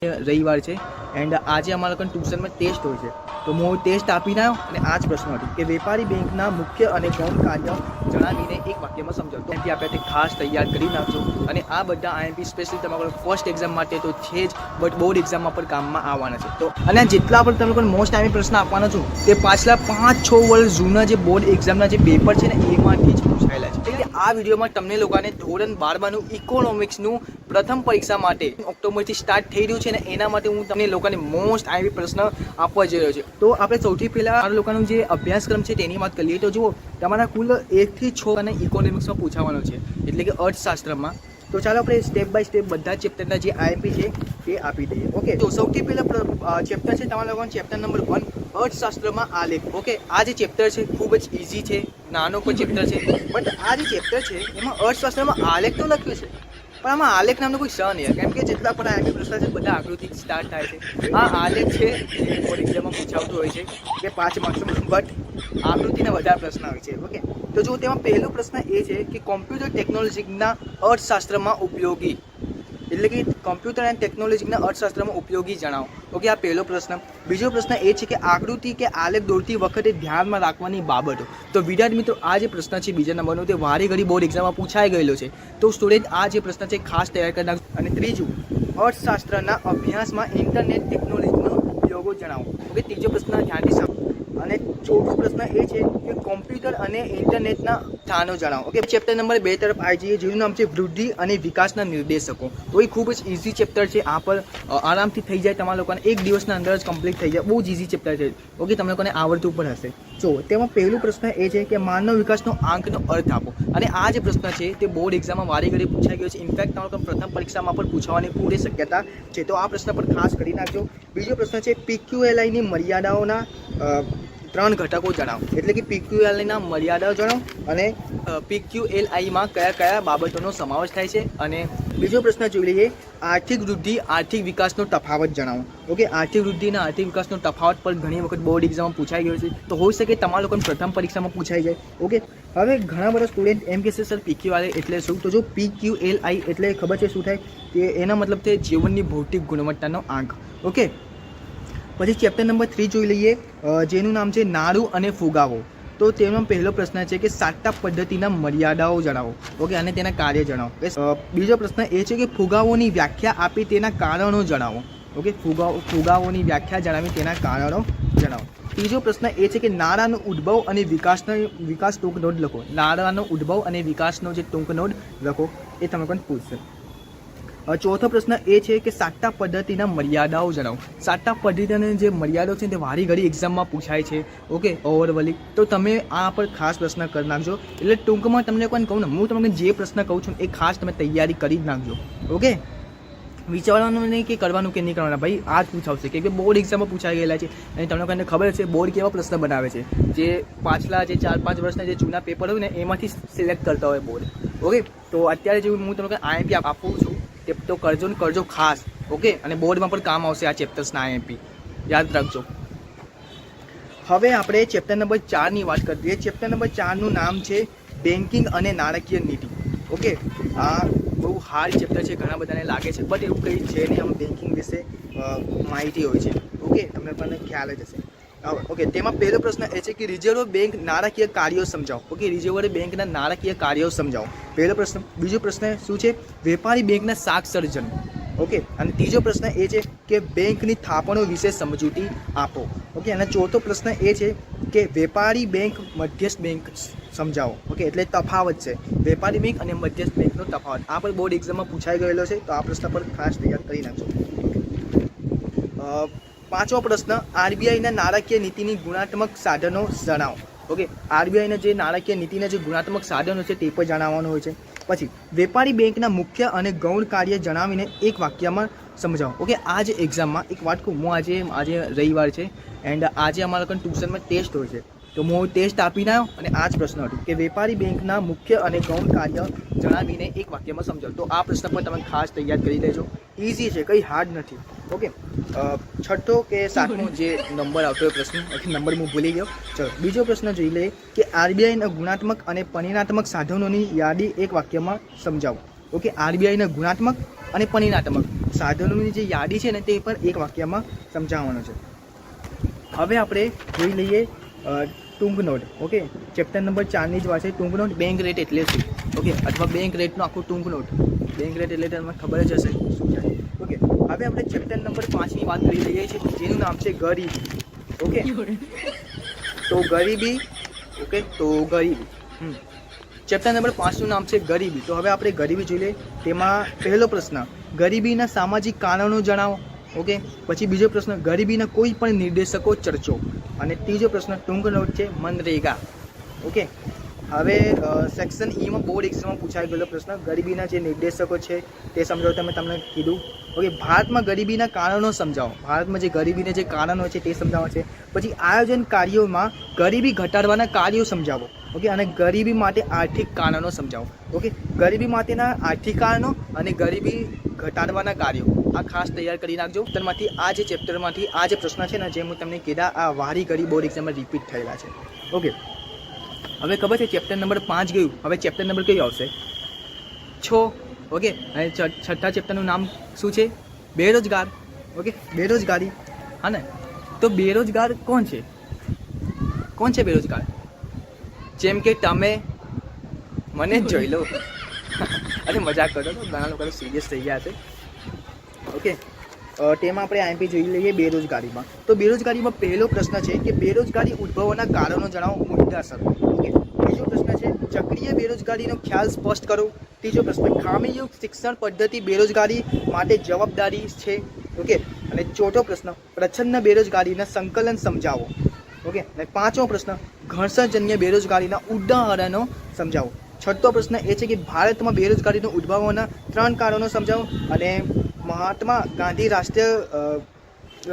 રવિવાર છે એન્ડ આજે અમારા લોકોને ટ્યુશનમાં ટેસ્ટ હોય છે તો હું ટેસ્ટ આપીને આવ્યો અને આ જ પ્રશ્ન હતો કે વેપારી બેંકના મુખ્ય અને ગૌણ કાર્ય જણાવીને એક વાક્યમાં સમજાવો. તો એમથી આપણે ખાસ તૈયાર કરી નાખજો અને આ બધા આઈએમપી સ્પેશિયલ તમારા ફર્સ્ટ એક્ઝામ માટે તો છે જ, બટ બોર્ડ એક્ઝામમાં પણ કામમાં આવવાના છે. તો અને જેટલા પણ તમે લોકોને મોસ્ટ આઈએમપી પ્રશ્ન આપવાના છું તે પાછલા 5-6 વર્ષ જૂના જે બોર્ડ એક્ઝામના જે પેપર છે ને એમાંથી જ પૂછાયેલા છે. એટલે આ વિડીયોમાં તમને લોકોને ધોરણ 12માનું ઇકોનોમિક્સનું પ્રથમ પરીક્ષા માટે ઓક્ટોબરથી સ્ટાર્ટ થઈ રહ્યું છે ને એના માટે હું તમને લોકોને મોસ્ટ આઈએમપી પ્રશ્ન આપવા જઈ રહ્યો છું. તો આપણે સૌથી પહેલાં આ લોકોનો જે અભ્યાસક્રમ છે તેની વાત કરીએ તો જુઓ તમારા કુલ 1 થી 6 અને ઇકોનોમિક્સમાં પૂછાવાનો છે, એટલે કે અર્થશાસ્ત્રમાં. તો ચાલો આપણે સ્ટેપ બાય સ્ટેપ બધા ચેપ્ટરના જે આઈએમપી છે તે આપી દઈએ. ઓકે, તો સૌથી પહેલાં ચેપ્ટર છે તમારા લોકોનો ચેપ્ટર નંબર 1 અર્થશાસ્ત્રમાં આલેખ. ઓકે, આ જે ચેપ્ટર છે ખૂબ જ ઇઝી છે, નાનો કોઈ ચેપ્ટર છે, બટ આ જે ચેપ્ટર છે એમાં અર્થશાસ્ત્રમાં આલેખ તો લખ્યું છે પણ આમાં આલેખ નામનો કોઈ સ નહીં, કેમ કે જેટલા પણ આઈએમપી પ્રશ્ન છે બધા આકૃતિ સ્ટાર્ટ થાય છે. આ આલેખ છે એ બોર્ડ એક્ઝામમાં પૂછાવતું હોય છે કે 5 માર્ક્સનું, બટ આકૃતિના વધારે પ્રશ્ન હોય છે. ઓકે, તો જો તેમાં પહેલો પ્રશ્ન એ છે કે કોમ્પ્યુટર ટેકનોલોજીના અર્થશાસ્ત્રમાં ઉપયોગી, એટલે કે કોમ્પ્યુટર એન્ડ ટેકનોલોજીના અર્થશાસ્ત્રમાં ઉપયોગી જણાવો. ઓકે, આ પહેલો પ્રશ્ન. બીજો પ્રશ્ન એ છે કે આકૃતિ કે આલેખ દોરતી વખતે ધ્યાનમાં રાખવાની બાબતો. તો વિદ્યાર્થી મિત્રો આ જે પ્રશ્ન છે બીજા નંબરનો તે વારે ઘડી બોર્ડ એક્ઝામમાં પૂછાઈ ગયેલો છે, તો સ્ટુડન્ટ આ જે પ્રશ્ન છે ખાસ તૈયાર કરી નાખજો. અને ત્રીજું, અર્થશાસ્ત્રના અભ્યાસમાં ઇન્ટરનેટ ટેકનોલોજીનો ઉપયોગો જણાવો. ઓકે, ત્રીજો પ્રશ્ન ધ્યાનથી સાંભળો. અને ચોથો પ્રશ્ન એ છે કે કોમ્પ્યુટર અને ઇન્ટરનેટના સ્થાનો જણાવો. ઓકે, ચેપ્ટર નંબર 2 તરફ આવી જઈએ, જેનું નામ છે વૃદ્ધિ અને વિકાસના નિર્દેશકો. તો એ ખૂબ જ ઇઝી ચેપ્ટર છે, આ પર આરામથી થઈ જાય, તમારા લોકોને એક દિવસના અંદર જ કમ્પ્લીટ થઈ જાય, બહુ જ ઇઝી ચેપ્ટર છે. ઓકે, તમને લોકોને આવડતું પણ હશે. જો તેમાં પહેલું પ્રશ્ન એ છે કે માનવ વિકાસનો આંકનો અર્થ આપો. અને આ જે પ્રશ્ન છે તે બોર્ડ એક્ઝામમાં વારે ઘડી પૂછાઈ ગયો છે, ઇનફેક્ટ તમારા લોકોને પ્રથમ પરીક્ષામાં પણ પૂછવાની પૂરી શક્યતા છે, તો આ પ્રશ્ન પર ખાસ કરી નાખજો. બીજો પ્રશ્ન છે PQLIની મર્યાદાઓના 3 ઘટકો જણાવો, એટલે કે PQLIના મર્યાદાઓ જણાવો અને PQLIમાં કયા કયા બાબતોનો સમાવેશ થાય છે. અને બીજો પ્રશ્ન જોઈ લઈએ, આર્થિક વૃદ્ધિ આર્થિક વિકાસનો તફાવત જણાવો. ઓકે, આર્થિક વૃદ્ધિ અને આર્થિક વિકાસનો તફાવત પર ઘણી વખત બોર્ડ એક્ઝામમાં પૂછાઈ ગયો છે, તો હોઈ શકે તમારા લોકોને પ્રથમ પરીક્ષામાં પૂછાઈ જાય. ઓકે, હવે ઘણા બધા સ્ટુડન્ટ એમ કહેશે સર PQLI એટલે શું? તો જો PQLI એટલે ખબર છે શું થાય, કે એના મતલબ છે જીવનની ભૌતિક ગુણવત્તાનો આંક. ઓકે, પછી ચેપ્ટર નંબર 3 જોઈ લઈએ, જેનું નામ છે નાડું અને ફુગાવો. તો તેનો પહેલો પ્રશ્ન છે કે સાટા પદ્ધતિના મર્યાદાઓ જણાવો. ઓકે, અને તેના કાર્ય જણાવો. બીજો પ્રશ્ન એ છે કે ફુગાવોની વ્યાખ્યા આપી તેના કારણો જણાવો. ઓકે, ફુગાવોની વ્યાખ્યા જણાવી તેના કારણો જણાવો. ત્રીજો પ્રશ્ન એ છે કે નાણાંનો ઉદ્ભવ અને વિકાસ ટૂંક નોંધ લખો. નાણાંનો ઉદ્ભવ અને વિકાસનો જે ટૂંક નોંધ લખો એ તમે પણ પૂછશે. ચોથો પ્રશ્ન એ છે કે સાટા પદ્ધતિના મર્યાદાઓ જણાવો. સાટા પદ્ધતિના જે મર્યાદાઓ છે તે વારી ઘડી એક્ઝામમાં પૂછાય છે. ઓકે, ઓવરઓલી, તો તમે આ પર ખાસ પ્રશ્ન કરી નાખજો. એટલે ટૂંકમાં તમને કોઈ કહું ને, હું તમને જે પ્રશ્ન કહું છું એ ખાસ તમે તૈયારી કરી જ નાખજો. ઓકે, વિચારવાનું નહીં કે કરવાનું કે નહીં કરવાના, ભાઈ આ જ પૂછાવશે, કેમ કે બોર્ડ એક્ઝામમાં પૂછાઈ ગયેલા છે અને તમને કોઈને ખબર છે બોર્ડ કેવા પ્રશ્ન બનાવે છે, જે પાછલા જે 4-5 વર્ષના જે જૂના પેપર હોય ને એમાંથી સિલેક્ટ કરતા હોય બોર્ડ. ઓકે, તો અત્યારે જે હું તમને આઈએમપી આપું છું તો કરજો ને કરજો ખાસ. ઓકે, અને બોર્ડમાં પણ કામ આવશે આ ચેપ્ટર્સના આઈએમપી, યાદ રાખજો. હવે આપણે ચેપ્ટર નંબર 4ની વાત કરી દઈએ. ચેપ્ટર નંબર 4નું નામ છે બેન્કિંગ અને નાણાકીય નીતિ. ઓકે, આ બહુ હાર્ડ ચેપ્ટર છે, ઘણા બધાને લાગે છે, બટ એવું કંઈ છે નહીં. આમ બેન્કિંગ વિશે માહિતી હોય છે. ઓકે, તમને પણ ખ્યાલ જ હશે. ઓકે, તેમાં પહેલો પ્રશ્ન એ છે કે રિઝર્વ બેંક નાણાકીય કાર્યો સમજાવો. ઓકે, રિઝર્વ બેંકના નાણાકીય કાર્યો સમજાવો, પહેલો પ્રશ્ન. બીજો પ્રશ્ન શું છે? વેપારી બેંકના શાખ સર્જન. ઓકે, અને ત્રીજો પ્રશ્ન એ છે કે બેંકની થાપણો વિશે સમજૂતી આપો. ઓકે, અને ચોથો પ્રશ્ન એ છે કે વેપારી બેંક મધ્યસ્થ બેંક સમજાવો. ઓકે, એટલે તફાવત છે વેપારી બેંક અને મધ્યસ્થ બેંકનો તફાવત. આ પણ બોર્ડ એક્ઝામમાં પૂછાઈ ગયેલો છે, તો આ પ્રશ્ન પર ખાસ તૈયાર કરી નાખજો. પાંચમો પ્રશ્ન, આરબીઆઈના નાણાકીય નીતિની ગુણાત્મક સાધનો જણાવો. ઓકે, આરબીઆઈના જે નાણાકીય નીતિના જે ગુણાત્મક સાધનો છે તે પણ જણાવવાનું હોય છે. પછી વેપારી બેંકના મુખ્ય અને ગૌણ કાર્ય જણાવીને એક વાક્યમાં સમજાવો. ઓકે, આ જ એક્ઝામમાં એક વાત કહું, હું આજે રવિવાર છે એન્ડ આજે અમારા લોકોને ટ્યુશનમાં ટેસ્ટ હોય છે, તો હું ટેસ્ટ આપીને આવ્યો અને આ જ પ્રશ્ન હતો કે વેપારી બેંકના મુખ્ય અને ગૌણ કાર્ય જણાવીને એક વાક્યમાં સમજાવો. તો આ પ્રશ્ન પણ તમે ખાસ તૈયાર કરી લેજો, ઇઝી છે, કંઈ હાર્ડ નથી. ઓકે, છઠ્ઠો કે 7મો જે નંબર આવતો હોય પ્રશ્ન, નંબર હું ભૂલી ગયો. ચલો, બીજો પ્રશ્ન જોઈ લઈએ કે આરબીઆઈના ગુણાત્મક અને પરિણાત્મક સાધનોની યાદી એક વાક્યમાં સમજાવો. ઓકે, આરબીઆઈના ગુણાત્મક અને પરિણાત્મક સાધનોની જે યાદી છે ને તે પણ એક વાક્યમાં સમજાવવાનું છે. હવે આપણે જોઈ લઈએ ટૂંક નોટ. ઓકે, ચેપ્ટર નંબર 4ની જ વાત છે. ટૂંક નોટ બેંક રેટ એટલે શું? ઓકે, અથવા બેંક રેટનું આખું ટૂંક નોટ. બેંક રેટ એટલે તમને ખબર જ હશે શું છે. ઓકે, હવે આપણે ચેપ્ટર નંબર 5ની વાત કરી લઈએ છીએ, જેનું નામ છે ગરીબી. ઓકે, તો ગરીબી. ઓકે, તો ગરીબી. ચેપ્ટર નંબર 5નું નામ છે ગરીબી. તો હવે આપણે ગરીબી જોઈ લઈએ. તેમાં પહેલો પ્રશ્ન, ગરીબીના સામાજિક કારણો જણાવો. ઓકે, પછી બીજો પ્રશ્ન, ગરીબીના કોઈ પણ નિર્દેશકો ચર્ચો. અને ત્રીજો પ્રશ્ન ટૂંક નોટ છે મનરેગા. ઓકે, હવે સેક્શન ઈમાં બોર્ડ એક્ઝામમાં પૂછાઈ ગયેલો પ્રશ્ન, ગરીબીના જે નિર્દેશકો છે તે સમજાવો. તમને કીધું. ઓકે, ભારતમાં ગરીબીના કારણો સમજાવો. ભારતમાં જે ગરીબીના જે કારણો છે તે સમજાવવા છે. પછી આયોજન કાર્યોમાં ગરીબી ઘટાડવાના કાર્યો સમજાવો. ઓકે, અને ગરીબી માટે આર્થિક કારણો સમજાવો. ઓકે, ગરીબી માટેના આર્થિક કારણો અને ગરીબી ઘટાડવાના કાર્યો આ ખાસ તૈયાર કરી નાખજો. ચેપ્ટરમાંથી આ જે પ્રશ્ન છે ને, જે હું તમને કીધા, આ વારી ઘડી બોર્ડ એક્ઝામમાં રિપીટ થયેલા છે. ઓકે, હવે ખબર છે ચેપ્ટર નંબર 5 ગયું. હવે ચેપ્ટર નંબર કયું આવશે? 6. ઓકે, અને છઠ્ઠા ચેપ્ટરનું નામ શું છે? બેરોજગાર. ઓકે, બેરોજગારી. હા ને, તો બેરોજગાર કોણ છે? કોણ છે બેરોજગાર? જેમ કે તમે, મને જ જોઈ લો. અરે મજાક કરો તો, ઘણા લોકો સિરિયસ થઈ ગયા છે. ઓકે, તેમાં આપણે આઈએમપી જોઈ લઈએ બેરોજગારીમાં. તો બેરોજગારીમાં પહેલો પ્રશ્ન છે કે બેરોજગારી ઉદ્ભવવાના કારણો જણાવો મુદ્દાસર. ઓકે, બીજો પ્રશ્ન છે ચક્રીય બેરોજગારીનો ખ્યાલ સ્પષ્ટ કરો. ત્રીજો પ્રશ્ન, ખામીયુક્ત શિક્ષણ પદ્ધતિ બેરોજગારી માટે જવાબદારી છે. ઓકે, અને ચોથો પ્રશ્ન, પ્રચ્છન્ન બેરોજગારીના સંકલન સમજાવો. ઓકે, અને પાંચમો પ્રશ્ન, ઘર્ષણજન્ય બેરોજગારીના ઉદાહરણો સમજાવો. છઠ્ઠો પ્રશ્ન એ છે કે ભારતમાં બેરોજગારીનો ઉદ્ભવવાના 3 કારણો સમજાવો. અને મહાત્મા ગાંધી રાષ્ટ્રીય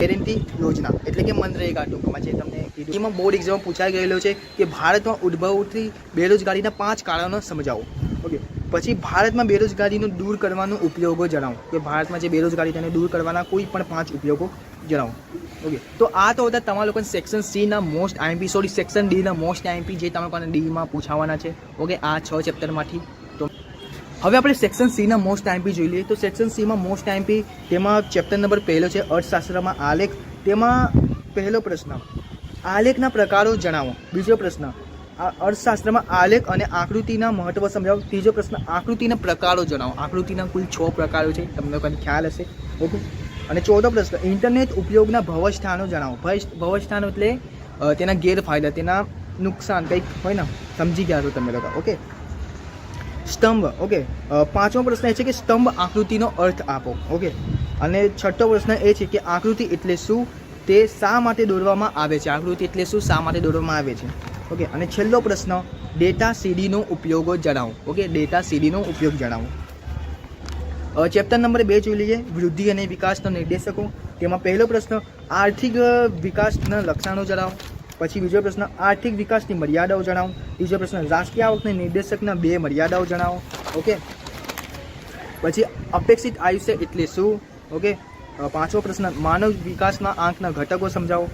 ગેરંટી યોજના એટલે કે મનરેગા ટૂંકમાં છે તમને કીધું. એમાં બોર્ડ એક્ઝામ પૂછાઈ ગયેલો છે કે ભારતમાં ઉદ્ભવતી બેરોજગારીના 5 કારણો સમજાવો. ઓકે, પછી ભારતમાં બેરોજગારીનો દૂર કરવાનો ઉપયોગો જણાવો. કે ભારતમાં જે બેરોજગારી તેને દૂર કરવાના કોઈ પણ 5 ઉપયોગો જણાવો. ઓકે, તો આ તો હતા તમારા લોકોને સેક્શન સીના મોસ્ટ આઈએમપી, સોરી સેક્શન ડીના મોસ્ટ આઈએમપી જે તમારા લોકોને ડીમાં પૂછાવાના છે. ઓકે, આ 6 ચેપ્ટરમાંથી. તો હવે આપણે સેક્શન સીના મોસ્ટ આઈએમપી જોઈ લઈએ. તો સેક્શન સીમાં મોસ્ટ આઈએમપી તેમાં ચેપ્ટર નંબર પહેલો છે અર્થશાસ્ત્રમાં આલેખ. તેમાં પહેલો પ્રશ્ન, આલેખના પ્રકારો જણાવો. બીજો પ્રશ્ન, અર્થશાસ્ત્રમાં આલેખ અને આકૃતિના મહત્વ સમજાવો. ત્રીજો પ્રશ્ન, આકૃતિના પ્રકારો જણાવો. આકૃતિના કુલ 6 પ્રકારો છે, તમને લોકોને ખ્યાલ હશે. ઓકે, અને ચોથો પ્રશ્ન, ઇન્ટરનેટ ઉપયોગના ભવસ્થાનો જણાવો. ભવસ્થાનો એટલે તેના ગેરફાયદા, તેના નુકસાન કંઈક હોય ને, સમજી ગયા છો તમે લોકો. ઓકે, સ્તંભ. ઓકે, પાંચમો પ્રશ્ન એ છે કે સ્તંભ આકૃતિનો અર્થ આપો. ઓકે, અને છઠ્ઠો પ્રશ્ન એ છે કે આકૃતિ એટલે શું, તે શા માટે દોરવામાં આવે છે. આકૃતિ એટલે શું, શા માટે દોરવામાં આવે છે. ઓકે, અને છેલ્લો પ્રશ્ન, ડેટા સીડીનો ઉપયોગો જણાવો. ઓકે, ડેટા સીડીનો ઉપયોગ જણાવો. ચેપ્ટર નંબર 2 જોઈ લઈએ, વૃદ્ધિ અને વિકાસના નિર્દેશકો. તેમાં પહેલો પ્રશ્ન, આર્થિક વિકાસના લક્ષણો જણાવો. પછી બીજો પ્રશ્ન, આર્થિક વિકાસની મર્યાદાઓ જણાવો. ત્રીજો પ્રશ્ન, રાષ્ટ્રીય આવકના નિર્દેશકના 2 મર્યાદાઓ જણાવો. ઓકે, પછી અપેક્ષિત આયુષ્ય એટલે શું. ઓકે, પાંચમો પ્રશ્ન, માનવ વિકાસના આંકના ઘટકો સમજાવો.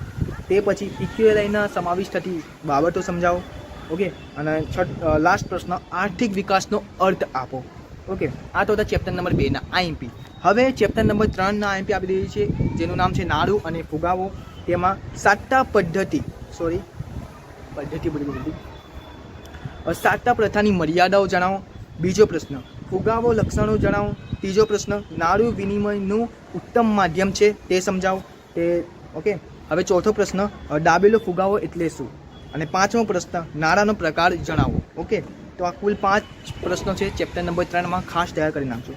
તે પછી ઇક્યુએલઆઈના સમાવિષ્ટ થતી બાબતો સમજાવો. ઓકે, અને લાસ્ટ પ્રશ્ન, આર્થિક વિકાસનો અર્થ આપો. ઓકે, આ તો હતા ચેપ્ટર નંબર 2ના આઈએમપી. હવે ચેપ્ટર નંબર 3ના આઈએમપી આપી દીધી છે, જેનું નામ છે નાડું અને ફુગાવો. તેમાં સાટા પદ્ધતિ સાટા પ્રથાની મર્યાદાઓ જણાવો. બીજો પ્રશ્ન, ફુગાવો લક્ષણો જણાવો. ત્રીજો પ્રશ્ન, નાડું વિનિમયનું ઉત્તમ માધ્યમ છે તે સમજાવો. ઓકે, હવે ચોથો પ્રશ્ન, દાબેલો ફુગાવો એટલે શું. અને પાંચમો પ્રશ્ન, નાણાંનો પ્રકાર જણાવો. ઓકે, તો આ કુલ 5 પ્રશ્નો છે ચેપ્ટર નંબર 3માં, ખાસ તૈયાર કરી નાખજો.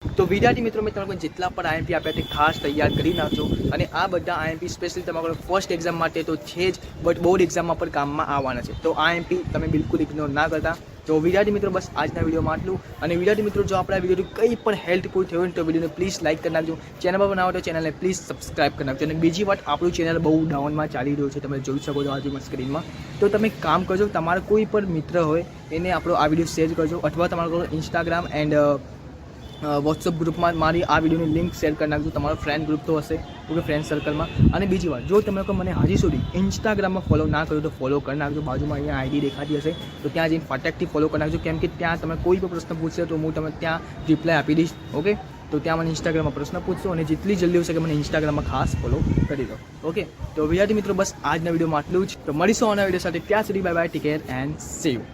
તો વિદ્યાર્થી મિત્રો, મેં તમને જેટલા પણ આઈએમપી આપ્યા તે ખાસ તૈયાર કરી નાખજો. અને આ બધા આઈએમપી સ્પેશિયલ તમારા ફર્સ્ટ એક્ઝામ માટે તો છે જ, બટ બોર્ડ એક્ઝામમાં પણ કામમાં આવવાના છે. તો આઈએમપી તમે બિલકુલ ઇગ્નોર ના કરતા. તો વિદ્યાર્થી મિત્રો બસ આજના વિડીયોમાં આટલું. અને વિદ્યાર્થી મિત્રો જો આપણા વિડીયોથી કંઈ પણ હેલ્પફુલ થયું હોય તો વિડીયોને પ્લીઝ લાઇક કરી નાખજો. ચેનલ પર બનાવો તો ચેનલને પ્લીઝ સબસ્ક્રાઇબ કરી નાખજો. અને બીજી વાત, આપણું ચેનલ બહુ ડાઉનમાં ચાલી રહ્યું છે, તમે જોઈ શકો છો આજુ સ્ક્રીનમાં. તો તમે કામ કરજો, તમારો કોઈ પણ મિત્ર હોય એને આપણો આ વિડીયો શેર કરજો, અથવા તમારો ઇન્સ્ટાગ્રામ એન્ડ વોટ્સઅપ ગ્રુપમાં મારી આ વિડીયોની લિંક શેર કરી નાખજો. તમારો ફ્રેન્ડ ગ્રુપ તો હશે, ઓકે, ફ્રેન્ડ સર્કલમાં. અને બીજી વાત, જો તમે મને હજી સુધી ઇન્સ્ટાગ્રામમાં ફોલો ના કર્યો તો ફોલો કરી નાખજો. બાજુમાં અહીંયા આઈડી દેખાતી હશે તો ત્યાં જઈને ફટાકથી ફોલો કરી નાખજો, કેમ કે ત્યાં તમે કોઈ પણ પ્રશ્ન પૂછશે તો હું તમને ત્યાં રિપ્લાય આપી દઈશ. ઓકે, તો ત્યાં મને ઇન્સ્ટાગ્રામમાં પ્રશ્ન પૂછશો અને જેટલી જલ્દી હોય શકે મને ઇન્સ્ટાગ્રામમાં ખાસ ફોલો કરી દો. ઓકે, તો વિદ્યાર્થી મિત્રો બસ આજના વિડીયોમાં આટલું જ. તો મળીશું આવનારા વિડીયો સાથે. ત્યાં સુધી bye bye, take care and C you.